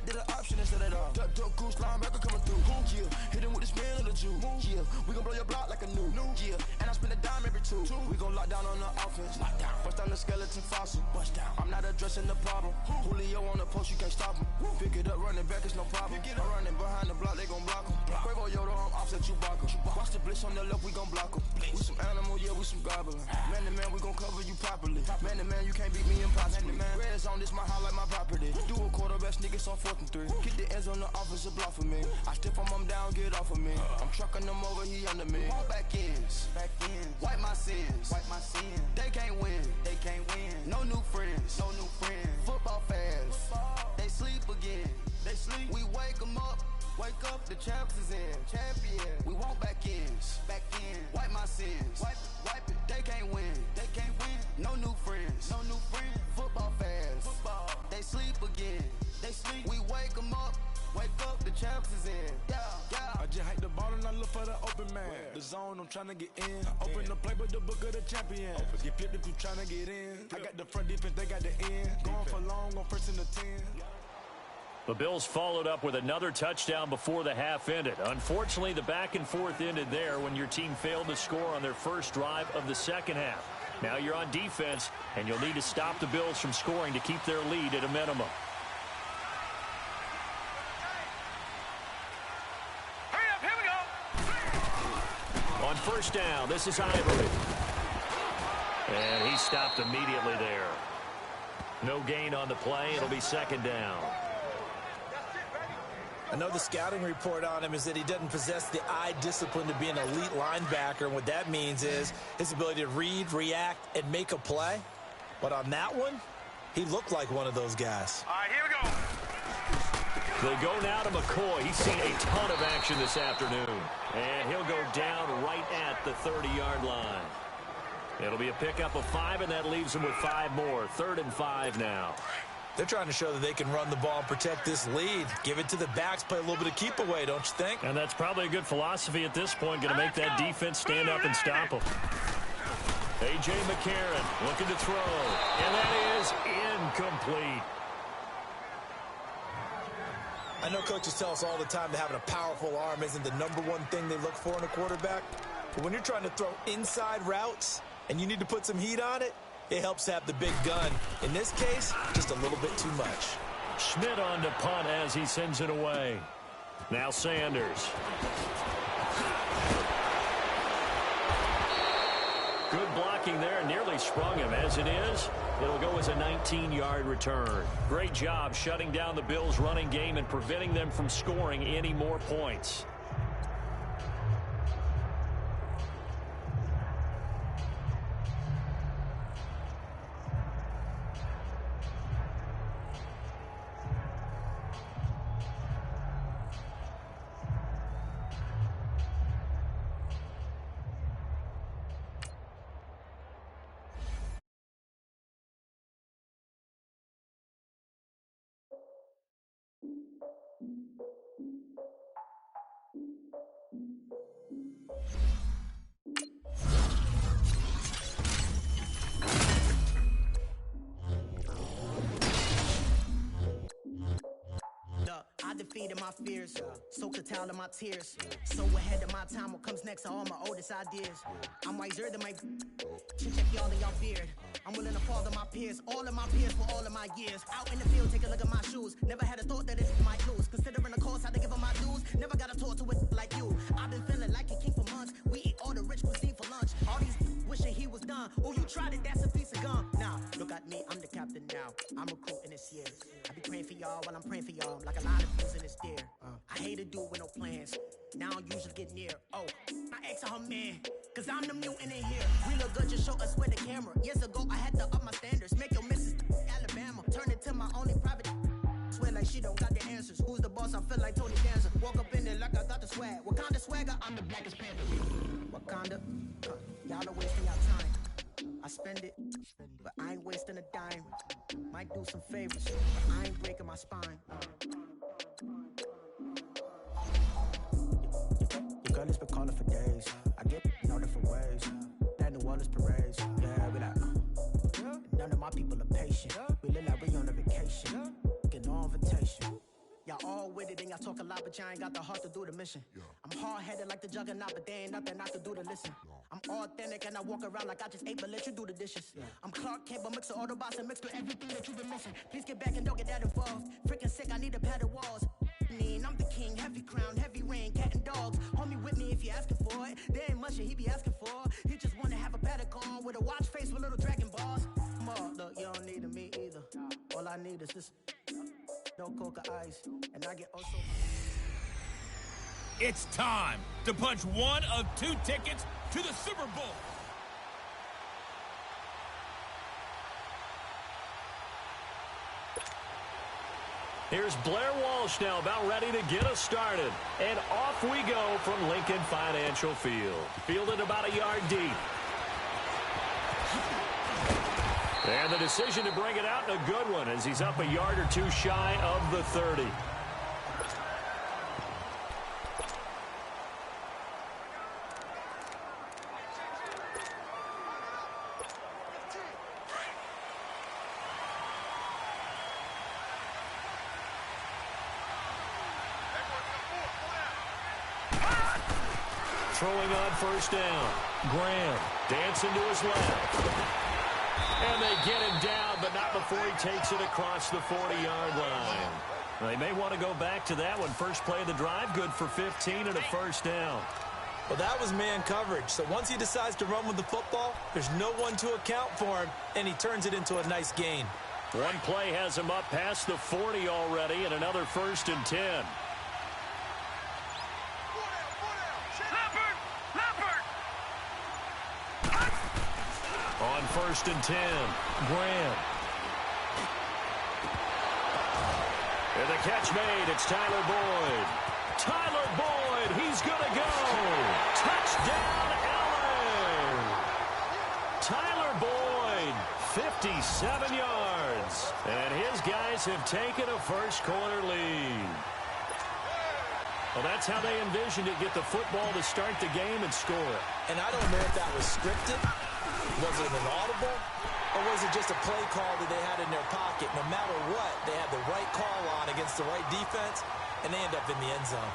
Did an option instead of dog. Duck, goose, linebacker coming through. Yeah, hit him with the spin of the Jew. Yeah, we gon' blow your block like a new. Yeah, and I spend a dime every two. We gon' lock down on the offense. Bust down the skeleton fossil. Bust down. I'm not addressing the problem. Julio on the post, you can't stop him. Pick it up, running back, it's no problem. I'm running behind the block, they gon' block him. Quavo Yoda, I'm offset Chewbacca. Watch the blitz on the left, we gon' block him. We some animal, yeah, we some goblin. Man to man, we gon' cover you properly. Man to man, you can't beat me impossibly. Red zone, this my highlight, my property. Do a quarterback sneakers on 4th and 3. Get the ends on the offensive block for me. I step on him down, get off of me. I'm trucking them over, he under me. Back ends, wipe my sins, They can't win, No new friends, Football fast, they sleep again. We wake them up. Wake up, the champs is in. Champion. We want back ends. Wipe my sins. Wipe it. They can't win. No new friends. Football fast. They sleep again. We wake them up. Wake up, the champs is in. Yeah. I just hike the ball and I look for the open man. The zone, I'm trying to get in. Open the play with the book of the champion. Get flipped if you trying to get in. I got the front defense, they got the end. Going for long on 1st and 10. The Bills followed up with another touchdown before the half ended. Unfortunately, the back and forth ended there when your team failed to score on their first drive of the second half. Now you're on defense, and you'll need to stop the Bills from scoring to keep their lead at a minimum. Hurry up, here we go. On first down, this is Ivory. And he stopped immediately there. No gain on the play. It'll be second down. I know the scouting report on him is that he doesn't possess the eye discipline to be an elite linebacker. And what that means is his ability to read, react, and make a play. But on that one, he looked like one of those guys. All right, here we They go now to McCoy. He's seen a ton of action this afternoon. And he'll go down right at the 30-yard line. It'll be a pickup of 5, and that leaves him with 5 more. 3rd and 5 now. They're trying to show that they can run the ball and protect this lead. Give it to the backs, play a little bit of keep away, don't you think? And that's probably a good philosophy at this point, going to make that defense stand up and stop them. A.J. McCarron looking to throw, and that is incomplete. I know coaches tell us all the time that having a powerful arm isn't the #1 thing they look for in a quarterback. But when you're trying to throw inside routes and you need to put some heat on it, it helps have the big gun. In this case, just a little bit too much. Schmidt on to punt as he sends it away. Now Sanders. Good blocking there, nearly sprung him. As it is, it'll go as a 19-yard return. Great job shutting down the Bills' running game and preventing them from scoring any more points. I defeated my fears, soaked the towel in my tears. So ahead of my time, what comes next are all my oldest ideas. I'm wiser than my check y'all in y'all beard. I'm willing to fall to my peers, all of my peers for all of my years. Out in the field, take a look at my shoes. Never had a thought that it might lose. Considering the cost, I had to give them my dues. Never got a talk to it like you. I've been feeling like a king for months. We eat all the rich cuisine for lunch. All these wishing he was done. Oh, you tried it, that's a piece of gum. Now, look at me, I'm the captain now. I'm recruiting this year. I be praying for y'all while I'm praying for y'all. Like a lot of views in this deer. I hate to do it with no plans. Now I usually get near. Oh, I ex her man. Cause I'm the mutant in here. We look good, just show us with the camera. Years ago, I had to up my standards. Make your missus Alabama. Turn it to my only private. Swear like she don't got the answers. Who's the boss? I feel like Tony Danza. Walk up in there like I got the swag. What kind of swagger? I'm the blackest panther. Wakanda. Y'all are wasting your time. I spend it, but I ain't wasting a dime. Might do some favors, but I ain't breaking my spine. Your girl has been calling for days. I get in all different ways. That New Orleans parades. Yeah, we like, none of my people are patient. We look like we on a vacation. Get no invitation. roll with it, and y'all talk a lot, but y'all ain't got the heart to do the mission. I'm hard-headed like the juggernaut, but there ain't nothing I can do to listen. I'm authentic, and I walk around like I just ate, but let you do the dishes. I'm Clark Kent, but mix of Autobots and mixed with everything that you've been missing. Please get back and don't get that involved. Freaking sick, I need a pad of walls. I'm the king, heavy crown, heavy rain, cat and dogs. Homie with me if you're asking for it. There ain't much that he be asking for. He just wanna have a paddock on with a watch face with little dragon balls. Look, you don't need me either. All I need is this. No coca ice, and I get also. It's time to punch one of 2 tickets to the Super Bowl. Here's Blair Walsh now about ready to get us started. And off we go from Lincoln Financial Field. Fielded about a yard deep. And the decision to bring it out in a good one as he's up a yard or 2 shy of the 30. Throwing on first down. Graham dancing to his left. And they get him down, but not before he takes it across the 40-yard line. They may want to go back to that one. First play of the drive, good for 15 and a first down. Well, that was man coverage. So once he decides to run with the football, there's no one to account for him, and he turns it into a nice gain. One play has him up past the 40 already, and another 1st and 10. On 1st and 10, Graham. And the catch made, it's Tyler Boyd. Tyler Boyd, he's going to go. Touchdown, LA. Tyler Boyd, 57 yards. And his guys have taken a first-quarter lead. Well, that's how they envisioned it, get the football to start the game and score. And I don't know if that was scripted. Was it an audible, or was it just a play call that they had in their pocket? No matter what, they had the right call on against the right defense, and they end up in the end zone.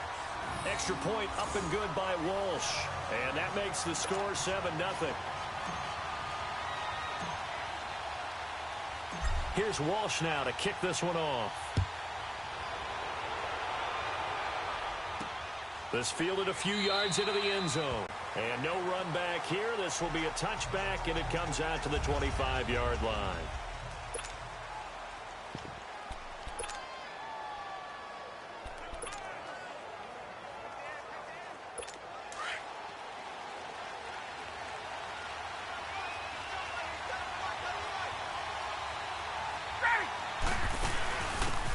Extra point up and good by Walsh. And that makes the score 7-0. Here's Walsh now to kick this one off. This fielded a few yards into the end zone. And no run back here. This will be a touchback, and it comes out to the 25-yard line.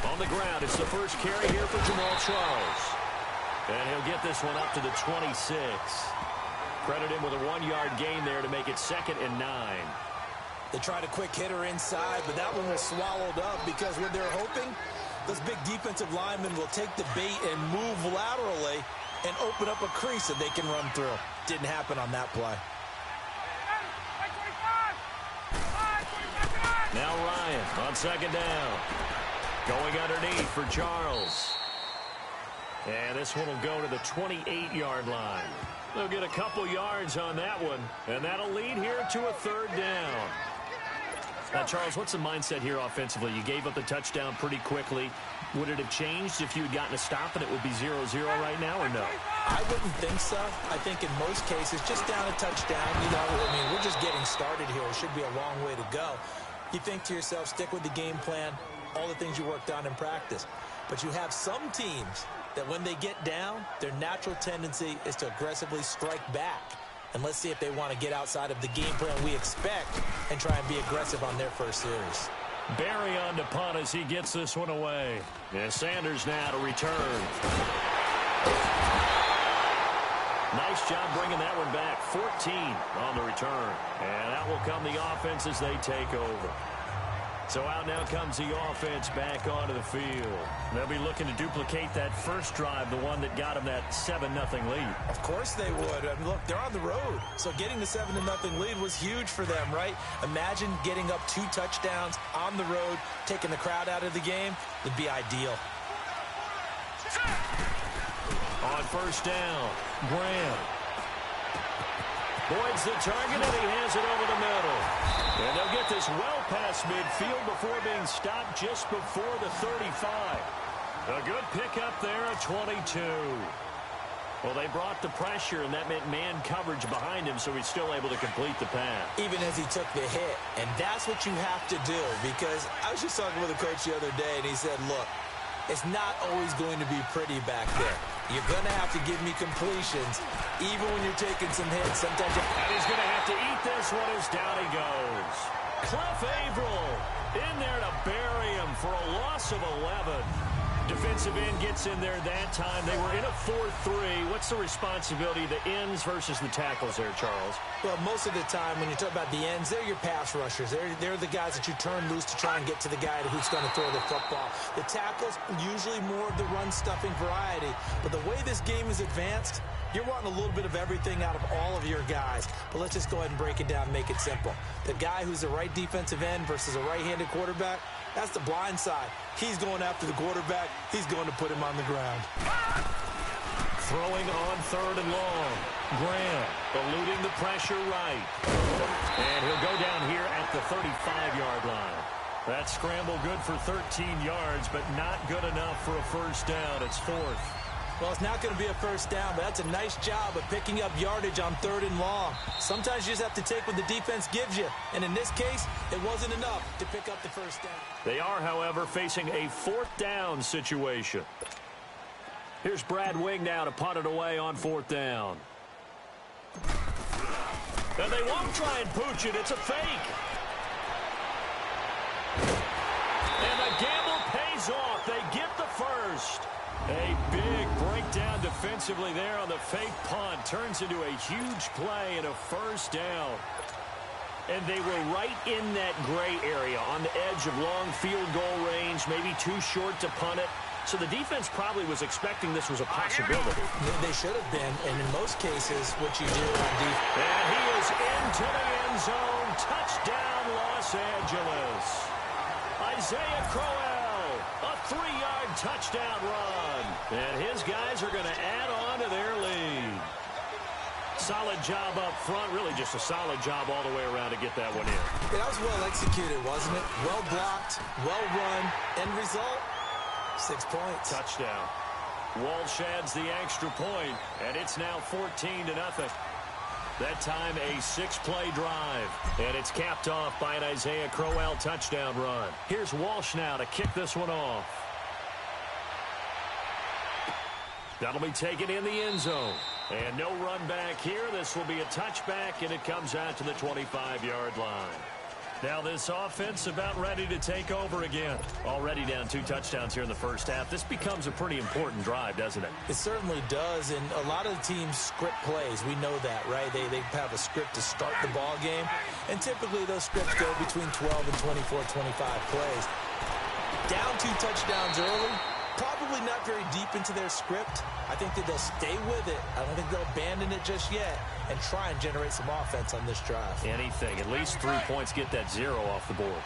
On the ground, it's the first carry here for Jamal Charles. And he'll get this one up to the 26. Credit him with a 1-yard gain there to make it 2nd and 9. They tried a quick hitter inside, but that one was swallowed up because what they're hoping, those big defensive linemen will take the bait and move laterally and open up a crease that they can run through. Didn't happen on that play. Now Ryan on 2nd down. Going underneath for Charles. And this one will go to the 28-yard line. They'll get a couple yards on that one, and that'll lead here to a 3rd down. Now, Charles, what's the mindset here offensively? You gave up the touchdown pretty quickly. Would it have changed if you had gotten a stop and it would be 0-0 right now, or no? I wouldn't think so. I think in most cases, just down a touchdown, we're just getting started here. It should be a long way to go. You think to yourself, stick with the game plan, all the things you worked on in practice. But you have some teams that when they get down, their natural tendency is to aggressively strike back. And let's see if they want to get outside of the game plan we expect and try and be aggressive on their first series. Barry on to punt as he gets this one away. And Sanders now to return. Nice job bringing that one back. 14 on the return. And that will come the offense as they take over. So out now comes the offense back onto the field. They'll be looking to duplicate that first drive, the one that got them that 7-0 lead. Of course they would. I mean, look, they're on the road. So getting the 7-0 lead was huge for them, right? Imagine getting up 2 touchdowns on the road, taking the crowd out of the game. Would be ideal. On first down, Graham. Boyd's the target, and he has it over the middle. And they'll get this well past midfield before being stopped just before the 35. A good pickup there at 22. Well, they brought the pressure, and that meant man coverage behind him, so he's still able to complete the pass. Even as he took the hit. And that's what you have to do, because I was just talking with a coach the other day, and he said, look, it's not always going to be pretty back there. You're going to have to give me completions, even when you're taking some hits. Sometimes and he's going to have to eat this one as down he goes. Clef Averill in there to bury him for a loss of 11. Defensive end gets in there that time. They were in a 4-3. What's the responsibility of the ends versus the tackles there, Charles? Well, most of the time when you talk about the ends, they're your pass rushers. They're the guys that you turn loose to try and get to the guy who's going to throw the football. The tackles, usually more of the run-stuffing variety. But the way this game is advanced, you're wanting a little bit of everything out of all of your guys. But let's just go ahead and break it down and make it simple. The guy who's the right defensive end versus a right-handed quarterback, that's the blind side. He's going after the quarterback. He's going to put him on the ground. Throwing on third and long. Graham eluding the pressure right. And he'll go down here at the 35-yard line. That scramble good for 13 yards, but not good enough for a first down. It's fourth. Well, it's not going to be a first down, but that's a nice job of picking up yardage on third and long. Sometimes you just have to take what the defense gives you. And in this case, it wasn't enough to pick up the first down. They are, however, facing a fourth down situation. Here's Brad Wing now to punt it away on fourth down. And they won't try and pooch it. It's a fake. And the gamble pays off. They get the first. A big breakdown defensively there on the fake punt. Turns into a huge play and a first down. And they were right in that gray area on the edge of long field goal range, maybe too short to punt it. So the defense probably was expecting this was a possibility. They should have been, and in most cases, what you do on defense. And he is into the end zone. Touchdown, Los Angeles. Isaiah Crowell, a 3-yard touchdown run. And his guys are going to add on to their lead. Solid job up front, really just a solid job all the way around to get that one in. Yeah, that was well executed, wasn't it? Well blocked, well run. End result, 6 points. Touchdown. Walsh adds the extra point, and it's now 14-0. That time a 6-play drive, and it's capped off by an Isaiah Crowell touchdown run. Here's Walsh now to kick this one off. That'll be taken in the end zone. And no run back here. This will be a touchback, and it comes out to the 25-yard line. Now this offense about ready to take over again. Already down 2 touchdowns here in the first half. This becomes a pretty important drive, doesn't it? It certainly does, and a lot of the teams script plays. We know that, right? They have a script to start the ball game, and typically those scripts go between 12 and 24, 25 plays. Down 2 touchdowns early, probably not very deep into their script. I think that they'll stay with it. I don't think they'll abandon it just yet and try and generate some offense on this drive. Anything. At least 3 points, get that 0 off the board.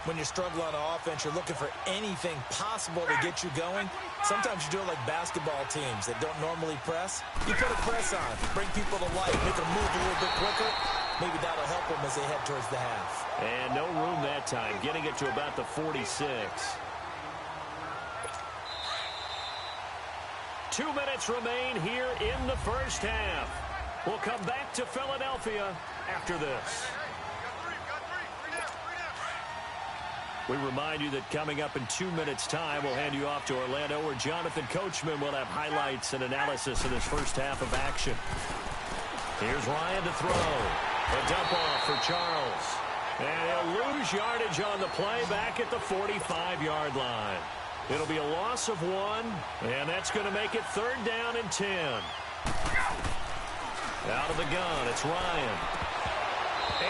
When you're struggling on offense, you're looking for anything possible to get you going. Sometimes you do it like basketball teams that don't normally press. You put a press on, bring people to life, make them move a little bit quicker. Maybe that'll help them as they head towards the half. And no room that time, getting it to about the 46. 2 minutes remain here in the first half. We'll come back to Philadelphia after this. We remind you that coming up in 2 minutes' time, we'll hand you off to Orlando, where Jonathan Coachman will have highlights and analysis of this first half of action. Here's Ryan to throw. A dump off for Charles. And he'll lose yardage on the play back at the 45-yard line. It'll be a loss of 1, and that's going to make it 3rd down and 10. Out of the gun, it's Ryan.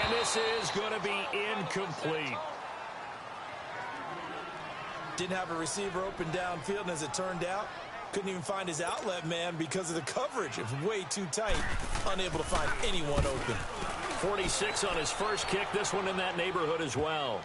And this is going to be incomplete. Didn't have a receiver open downfield, and as it turned out, couldn't even find his outlet man because of the coverage. It was way too tight, unable to find anyone open. 46 on his first kick, this one in that neighborhood as well.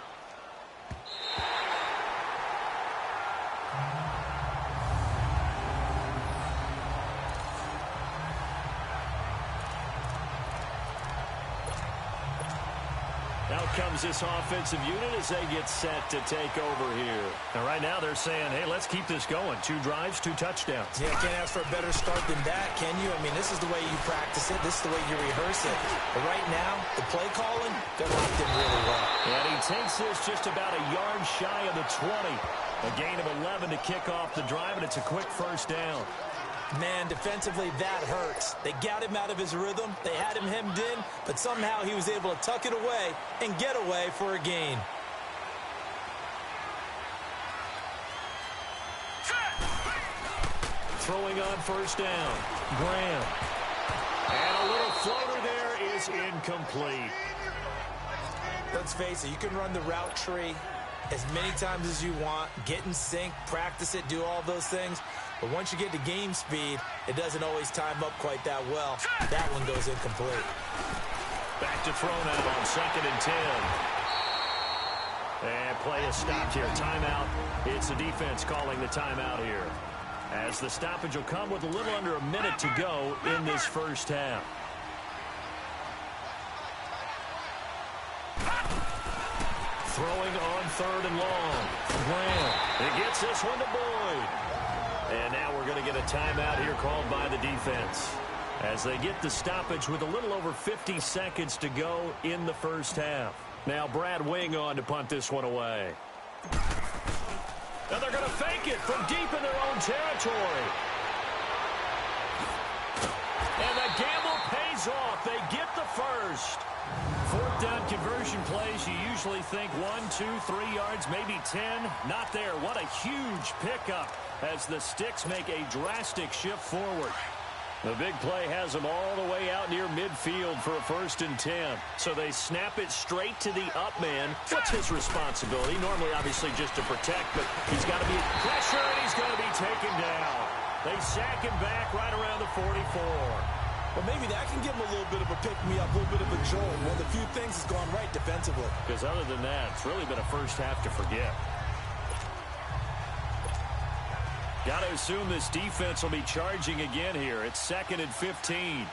comes this offensive unit as they get set to take over here. And right now they're saying, hey, let's keep this going. 2 drives, 2 touchdowns. Yeah, can't ask for a better start than that, can you? I mean, this is the way you practice it. This is the way you rehearse it. But right now, the play calling, they're locked in really well. And he takes this just about a yard shy of the 20. A gain of 11 to kick off the drive, and it's a quick first down. Man, defensively, that hurts. They got him out of his rhythm. They had him hemmed in, but somehow he was able to tuck it away and get away for a gain. Throwing on first down. Graham. And a little floater there is incomplete. Let's face it, you can run the route tree as many times as you want, get in sync, practice it, do all those things. But once you get to game speed, it doesn't always time up quite that well. That one goes incomplete. Back to throw now on 2nd and 10. And play is stopped here. Timeout. It's the defense calling the timeout here, as the stoppage will come with a little under a minute to go in this first half. Throwing on 3rd and long. Graham. He gets this one to Boyd. And now we're going to get a timeout here called by the defense, as they get the stoppage with a little over 50 seconds to go in the first half. Now Brad Wing on to punt this one away. And they're going to fake it from deep in their own territory. And the gamble pays off. They get the first. 4th down conversion plays, you usually think 1, 2, 3 yards, maybe 10. Not there. What a huge pickup as the Sticks make a drastic shift forward. The big play has them all the way out near midfield for a 1st and 10. So they snap it straight to the up man. What's his responsibility? Normally, obviously, just to protect, but he's got to be pressure, and he's going to be taken down. They sack him back right around the 44. Well, maybe that can give him a little bit of a pick-me-up, a little bit of a jolt. One of the few things has gone right defensively. Because other than that, it's really been a first half to forget. Got to assume this defense will be charging again here. It's 2nd and 15.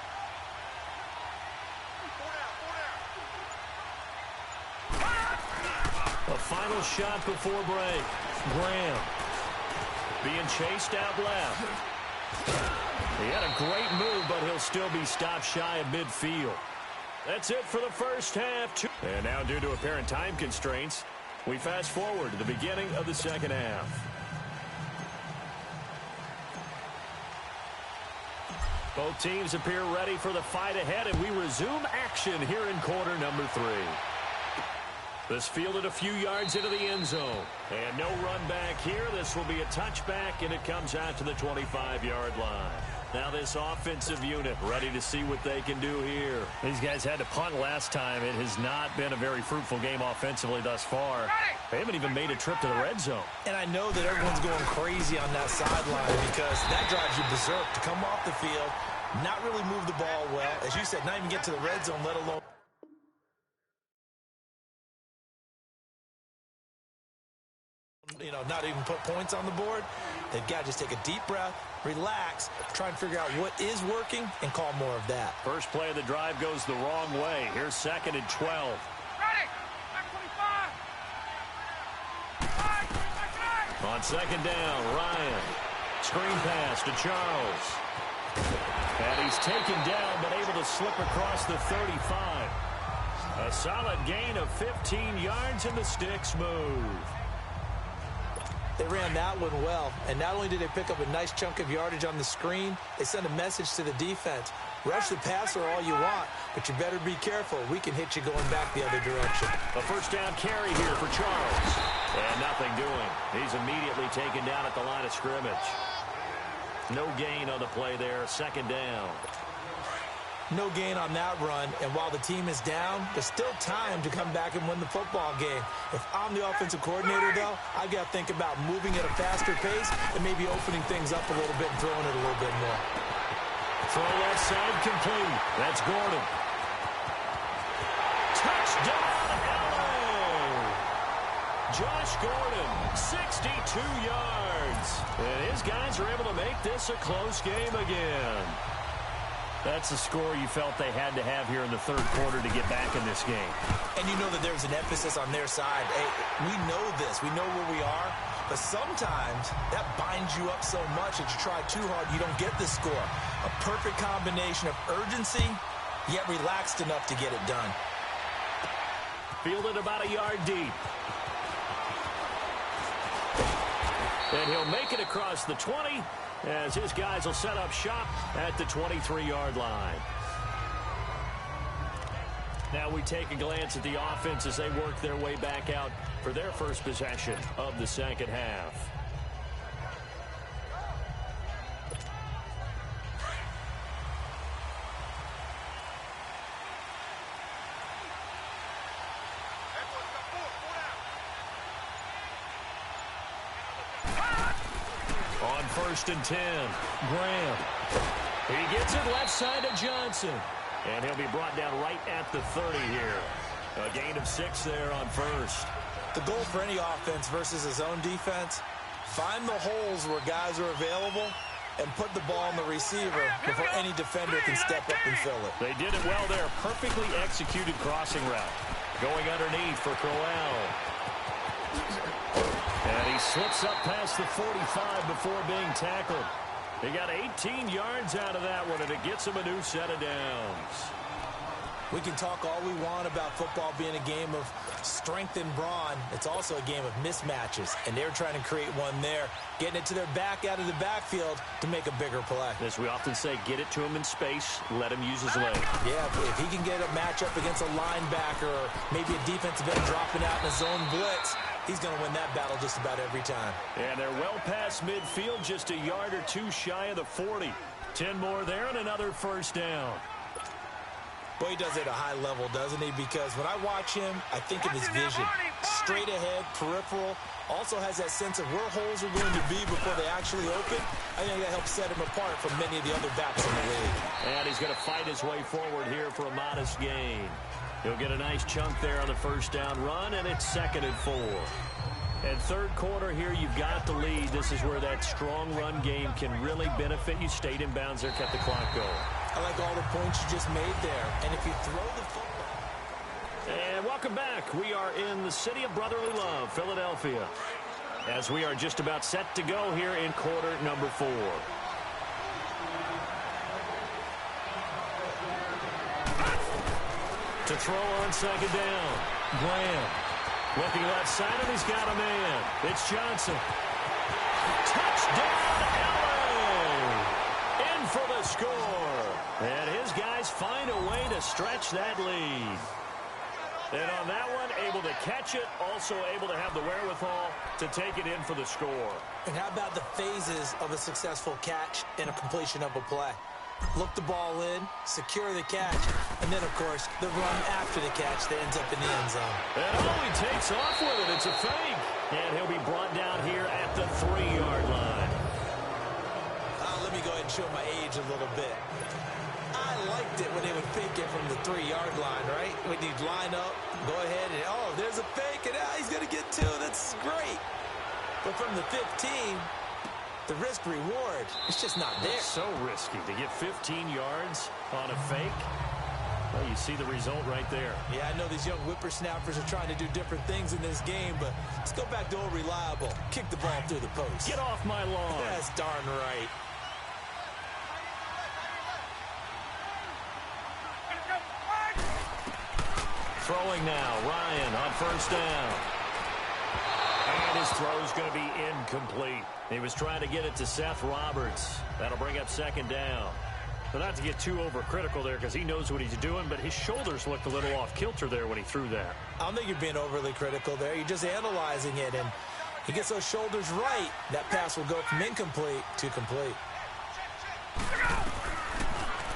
A final shot before break. Graham being chased out left. He had a great move, but he'll still be stopped shy of midfield. That's it for the first half. And now, due to apparent time constraints, we fast forward to the beginning of the second half. Both teams appear ready for the fight ahead, and we resume action here in quarter number 3. This fielded a few yards into the end zone. And no run back here. This will be a touchback, and it comes out to the 25-yard line. Now this offensive unit ready to see what they can do here. These guys had to punt last time. It has not been a very fruitful game offensively thus far. They haven't even made a trip to the red zone. And I know that everyone's going crazy on that sideline because that drives you berserk to come off the field, not really move the ball well. As you said, not even get to the red zone, let alone not even put points on the board. They've got to just take a deep breath, relax, try and figure out what is working, and call more of that. First play of the drive goes the wrong way. Here's 2nd and 12. Ready. On 2nd down, Ryan. Screen pass to Charles. And he's taken down, but able to slip across the 35. A solid gain of 15 yards, and the Sticks move. They ran that one well, and not only did they pick up a nice chunk of yardage on the screen, they sent a message to the defense. Rush the passer all you want, but you better be careful. We can hit you going back the other direction. A first down carry here for Charles. And nothing doing. He's immediately taken down at the line of scrimmage. No gain on the play there. 2nd down. No gain on that run, and while the team is down, there's still time to come back and win the football game. If I'm the offensive coordinator, though, I've got to think about moving at a faster pace and maybe opening things up a little bit and throwing it a little bit more. Throw left side complete. That's Gordon. Touchdown, LA! Josh Gordon, 62 yards. And his guys are able to make this a close game again. That's the score you felt they had to have here in the third quarter to get back in this game. And you know that there's an emphasis on their side. Hey, we know this. We know where we are. But sometimes that binds you up so much that you try too hard, you don't get the score. A perfect combination of urgency, yet relaxed enough to get it done. Fielded about a yard deep. And he'll make it across the 20 as his guys will set up shop at the 23-yard line. Now we take a glance at the offense as they work their way back out for their first possession of the second half. On 1st and 10, Graham. He gets it left side to Johnson. And he'll be brought down right at the 30 here. A gain of 6 there on 1st. The goal for any offense versus his own defense, find the holes where guys are available and put the ball on the receiver before any defender can step up and fill it. They did it well there. Perfectly executed crossing route. Going underneath for Crowell. And he slips up past the 45 before being tackled. He got 18 yards out of that one, and it gets him a new set of downs. We can talk all we want about football being a game of strength and brawn. It's also a game of mismatches, and they're trying to create one there, getting it to their back out of the backfield to make a bigger play. As we often say, get it to him in space, let him use his leg. Yeah, if he can get a matchup against a linebacker or maybe a defensive end dropping out in a zone blitz, he's going to win that battle just about every time. And they're well past midfield, just a yard or two shy of the 40. 10 more there and another first down. Boy, he does it at a high level, doesn't he? Because when I watch him, I think of his vision. Straight ahead, peripheral. Also has that sense of where holes are going to be before they actually open. I think that helps set him apart from many of the other backs in the league. And he's going to fight his way forward here for a modest gain. He'll get a nice chunk there on the first down run, and it's 2nd and 4. And third quarter here, you've got the lead. This is where that strong run game can really benefit you. Stayed in bounds there, kept the clock going. I like all the points you just made there. And if you throw the football. And welcome back. We are in the city of brotherly love, Philadelphia, as we are just about set to go here in quarter number 4. To throw on 2nd down, Graham. Looking left side, and he's got a man. It's Johnson. Touchdown, LA! In for the score. And his guys find a way to stretch that lead. And on that one, able to catch it, also able to have the wherewithal to take it in for the score. And how about the phases of a successful catch and a completion of a play? Look the ball in, secure the catch, and then, of course, the run after the catch that ends up in the end zone. And oh, he takes off with it. It's a fake. And he'll be brought down here at the 3-yard line. Let me go ahead and show my age a little bit. I liked it when they would fake it from the 3-yard line, right? When you'd line up, go ahead, and, oh, there's a fake, and he's going to get 2. That's great. But from the 15... the risk-reward, it's just not there. It's so risky to get 15 yards on a fake. Well, you see the result right there. Yeah, I know these young whippersnappers are trying to do different things in this game, but let's go back to old reliable. Kick the ball through the post. Get off my lawn. That's darn right. Throwing now, Ryan on 1st down. And his throw's going to be incomplete. He was trying to get it to Seth Roberts. That'll bring up 2nd down. But not to get too overcritical there because he knows what he's doing, but his shoulders looked a little off kilter there when he threw that. I don't think you're being overly critical there. You're just analyzing it, and he gets those shoulders right. That pass will go from incomplete to complete.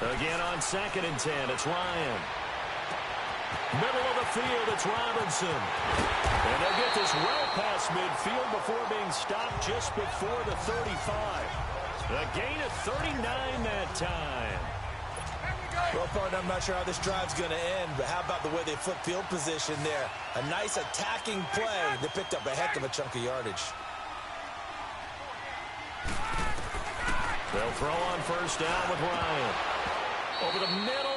Again on 2nd and 10, it's Ryan. Middle of the field, it's Robinson. And they'll get this well past midfield before being stopped just before the 35. A gain of 39 that time. Well, partner, I'm not sure how this drive's going to end, but how about the way they flip field position there? A nice attacking play. They picked up a heck of a chunk of yardage. They'll throw on 1st down with Ryan. Over the middle.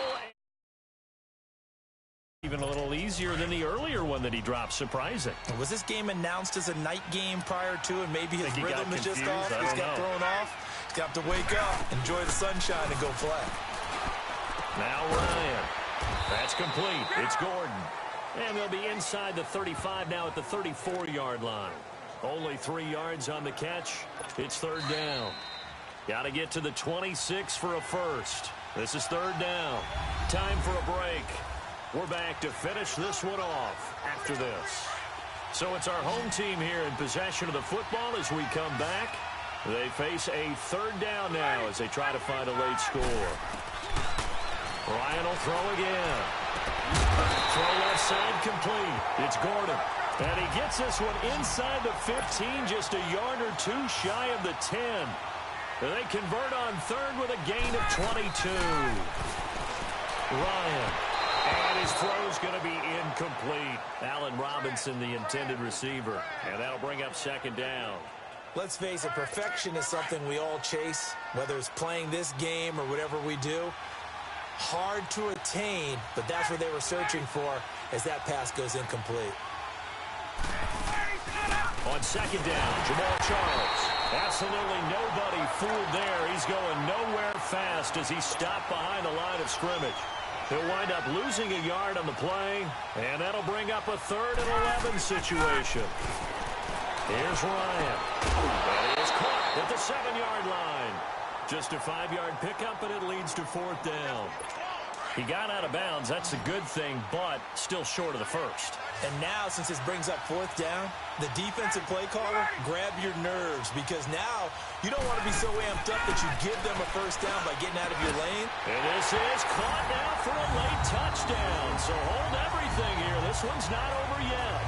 Even a little easier than the earlier one that he dropped. Surprising. Was this game announced as a night game prior to, and maybe his rhythm is just off? He's got thrown off. He's got to wake up, enjoy the sunshine, and go play. Now Ryan. That's complete. It's Gordon. And they'll be inside the 35 now at the 34-yard line. Only 3 yards on the catch. It's third down. Got to get to the 26 for a first. This is third down. Time for a break. We're back to finish this one off after this. So it's our home team here in possession of the football as we come back. They face a third down now as they try to find a late score. Ryan will throw again. Throw left side complete. It's Gordon. And he gets this one inside the 15, just a yard or two shy of the 10. They convert on third with a gain of 22. Ryan. And his throw's going to be incomplete. Allen Robinson, the intended receiver. And that'll bring up second down. Let's face it, perfection is something we all chase, whether it's playing this game or whatever we do. Hard to attain, but that's what they were searching for as that pass goes incomplete. On second down, Jamal Charles. Absolutely nobody fooled there. He's going nowhere fast as he's stopped behind the line of scrimmage. He'll wind up losing a yard on the play, and that'll bring up a 3rd and 11 situation. Here's Ryan. And he is caught at the 7-yard line. Just a 5-yard pickup, and it leads to 4th down. He got out of bounds. That's a good thing, but still short of the first. And now, since this brings up 4th down, the defensive play caller, grab your nerves, because now you don't want to be so amped up that you give them a first down by getting out of your lane. And this is caught now for a late touchdown. So hold everything here. This one's not over yet.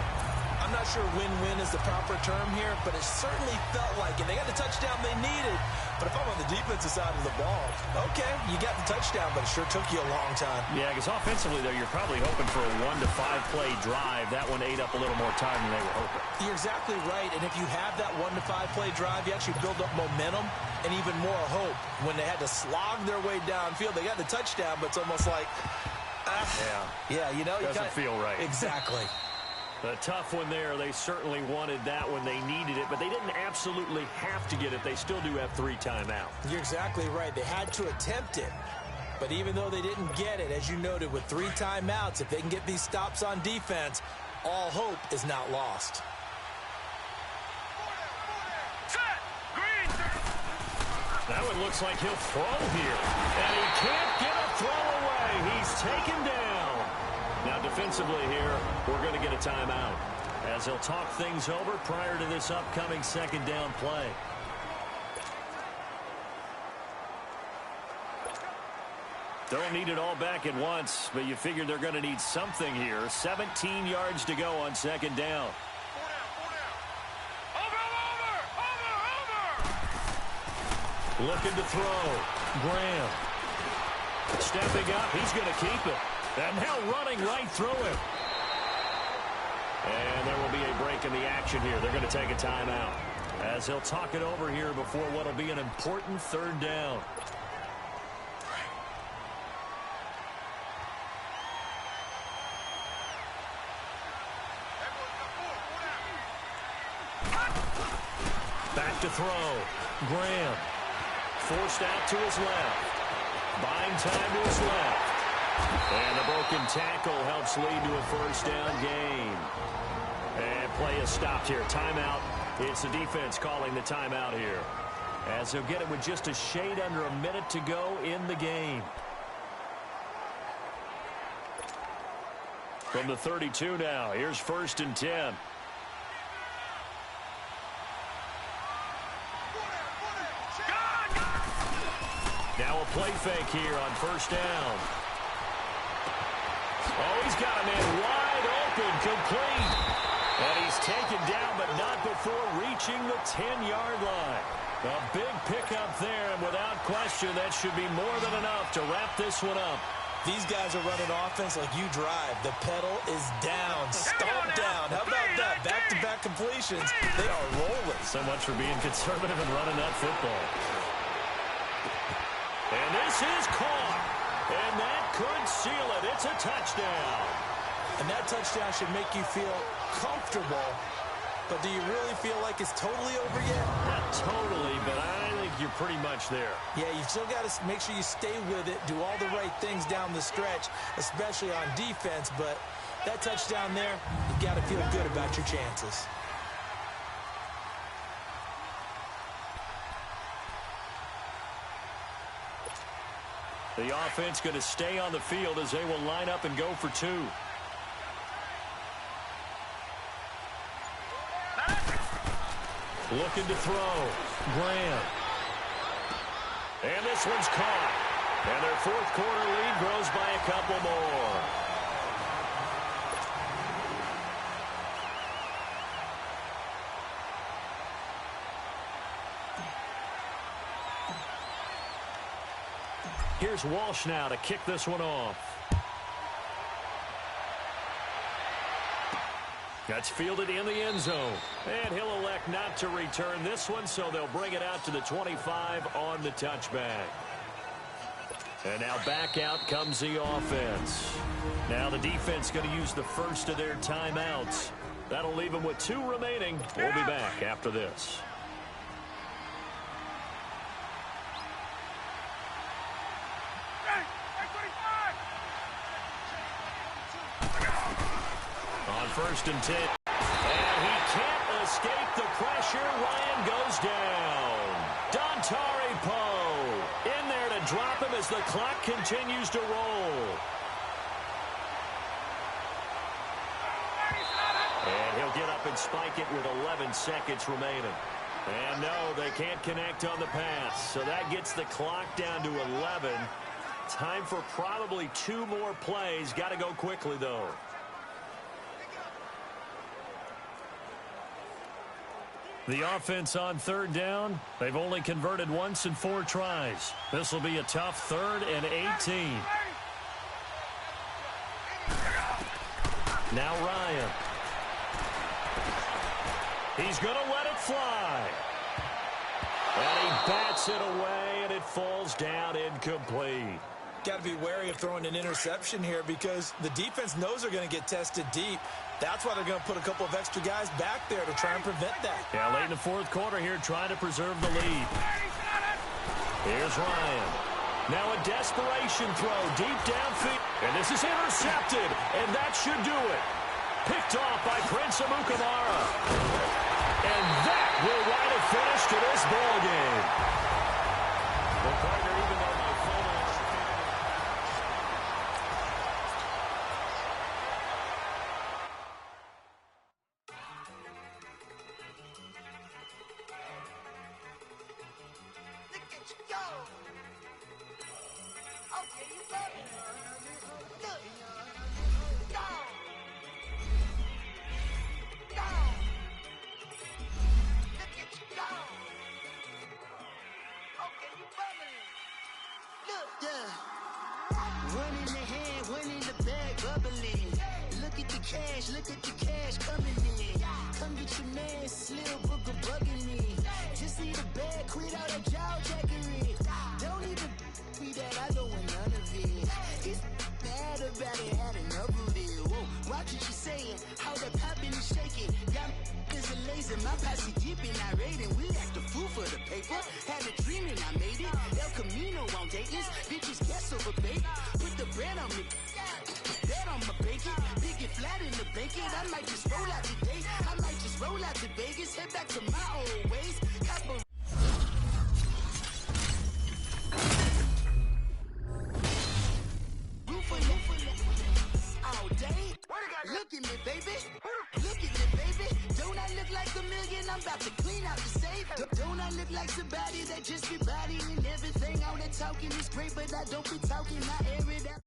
I'm not sure win-win is the proper term here, but it certainly felt like it. They got the touchdown they needed. But if I'm on the defensive side of the ball, okay, you got the touchdown, but it sure took you a long time. Yeah, because offensively, though, you're probably hoping for a 1 to 5 play drive. That one ate up a little more time than they were hoping. You're exactly right. And if you have that 1 to 5 play drive, you actually build up momentum and even more hope. When they had to slog their way downfield, they got the touchdown, but it's almost like, yeah, you know, doesn't feel right. Exactly. A tough one there. They certainly wanted that when they needed it, but they didn't absolutely have to get it. They still do have 3 timeouts. You're exactly right. They had to attempt it. But even though they didn't get it, as you noted, with 3 timeouts, if they can get these stops on defense, all hope is not lost. That one looks like he'll throw here. And he can't get a throw away. He's taken down. Now, defensively here, we're going to get a timeout as they'll talk things over prior to this upcoming second down play. Don't need it all back at once, but you figure they're going to need something here. 17 yards to go on second down. Looking to throw. Graham. Stepping up. He's going to keep it. And now running right through him. And there will be a break in the action here. They're going to take a timeout as he'll talk it over here before what will be an important third down. Back to throw. Graham. Forced out to his left. Buying time to his left. And the broken tackle helps lead to a first down gain. And play is stopped here. Timeout. It's the defense calling the timeout here, as they'll get it with just a shade under a minute to go in the game. From the 32 now, here's 1st and 10. Now a play fake here on first down. Oh, he's got a man wide open, complete. And he's taken down, but not before reaching the 10-yard line. A big pickup there, and without question, that should be more than enough to wrap this one up. These guys are running offense like you drive. The pedal is down, stomp down. How about that? Back-to-back completions. They are rolling. So much for being conservative and running that football. And this is caught. And that could seal it. It's a touchdown. And that touchdown should make you feel comfortable. But do you really feel like it's totally over yet? Not totally, but I think you're pretty much there. Yeah, you've still got to make sure you stay with it, do all the right things down the stretch, especially on defense. But that touchdown there, you've got to feel good about your chances. The offense going to stay on the field as they will line up and go for two. Looking to throw. Graham. And this one's caught. And their fourth quarter lead grows by a couple more. Here's Walsh now to kick this one off. That's fielded in the end zone. And he'll elect not to return this one, so they'll bring it out to the 25 on the touchback. And now back out comes the offense. Now the defense going to use the first of their timeouts. That'll leave them with 2 remaining. We'll be back after this. On 1st and 10. And he can't escape the pressure. Ryan goes down. Dontari Poe in there to drop him as the clock continues to roll. And he'll get up and spike it with 11 seconds remaining. And no, they can't connect on the pass. So that gets the clock down to 11. Time for probably 2 more plays. Got to go quickly, though. The offense on 3rd down. They've only converted once in 4 tries. This will be a tough 3rd and 18. Now Ryan. He's going to let it fly. And he bats it away, and it falls down incomplete. Got to be wary of throwing an interception here because the defense knows they're going to get tested deep. That's why they're going to put a couple of extra guys back there to try and prevent that. Yeah, late in the 4th quarter here, trying to preserve the lead. Here's Ryan. Now a desperation throw deep downfield. And this is intercepted, and that should do it. Picked off by Prince Amukamara. And that will write a finish to this ball game. Well, partner, even though my phone One in the hand, one in the bag, bubbling. Look at the cash coming in. Come get your man, Slil Booker bugging me. Just need a bag, quit all that jaw jackery. Don't even be that, I don't want none of it. It's bad about it, had enough of it. Whoa, watch what you saying, how that poppin' and shaking. Got is a laser, my posse dipping, I raiding. We act a fool for the paper. Had a dream and I made it. El Camino on Dayton's, bitches guess over bait. Put the bread on me, bet on my bacon. Big it flat in the bacon. I might just roll out today. I might just roll out to Vegas. Head back to my old ways. Copper. All day. Look at me, baby. Look at me, baby. Don't I look like a million? I'm about to clean out the safe. Don't I look like somebody that just be bodying everything? All that talking is great, but I don't be talking. I air it out.